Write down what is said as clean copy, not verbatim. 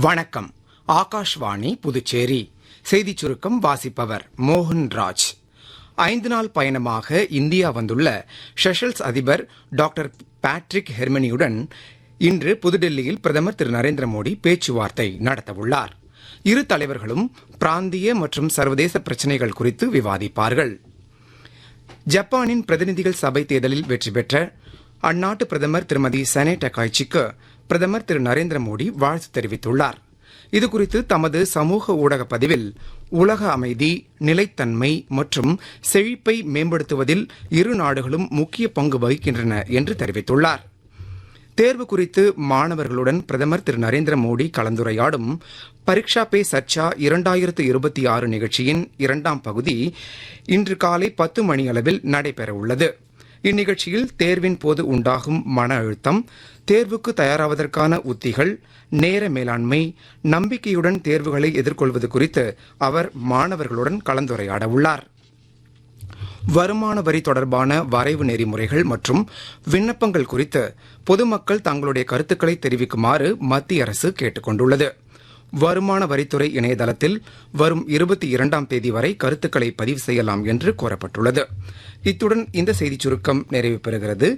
வணக்கம். ஆகாஷ்வாணி புதுச்சேரி செய்திச் சுருக்கம் வாசிப்பவர் மோகன்ராஜ். 5 நாள் பயணமாக இந்தியா வந்துள்ள செஷல்ஸ் அதிபர் டாக்டர் பேட்ரிக் ஹெர்மனியுடன் இன்று புதுடெல்லியில் பிரதமர் திரு நரேந்திர மோடி பேச்சுவார்த்தை நடத்தவுள்ளார். இரு தலைவர்களும் பிராந்திய மற்றும் சர்வதேச பிரச்சினைகள் குறித்து விவாதிப்பார்கள். ஜப்பானின் பிரதிநிதிகள் சபை தேர்தலில் வெற்றி பெற்ற அந்நாட்டு பிரதமர் திருமதி சனே டக்காய்ச்சிக்கு பிரதமர் திரு நரேந்திர மோடி வாழ்த்து தெரிவித்துள்ளார். இதுகுறித்து தமது சமூக ஊடக பதிவில் உலக அமைதி, நிலைத்தன்மை மற்றும் செழிப்பை மேம்படுத்துவதில் இரு நாடுகளும் முக்கிய பங்கு வகிக்கின்றன என்று தெரிவித்துள்ளார். தேர்வு குறித்து மாணவர்களுடன் பிரதமர் திரு நரேந்திர மோடி கலந்துரையாடும் பரீட்சா பே சர்ச்சா 2026 நிகழ்ச்சியின் 2ஆம் பகுதி இன்று காலை 10 மணியளவில் நடைபெறவுள்ளது. இந்நிகழ்ச்சியில் தேர்வின் போது உண்டாகும் மன அழுத்தம், தேர்வுக்கு தயாராவதற்கான உத்திகள், நேர மேலாண்மை, நம்பிக்கையுடன் தேர்வுகளை எதிர்கொள்வது குறித்து அவர் மாணவர்களுடன் கலந்துரையாட உள்ளார். வருமான வரி தொடர்பான வரைவு நெறிமுறைகள் மற்றும் விண்ணப்பங்கள் குறித்து பொதுமக்கள் தங்களுடைய கருத்துக்களை தெரிவிக்குமாறு மத்திய அரசு கேட்டுக் கொண்டுள்ளது. வருமான வரித்துறை இணையதளத்தில் வரும் 22ஆம் தேதி வரை கருத்துக்களை பதிவு செய்யலாம் என்று கூறப்பட்டுள்ளது. இத்துடன் இந்த செய்திச் சுருக்கம் நிறைவு பெறுகிறது.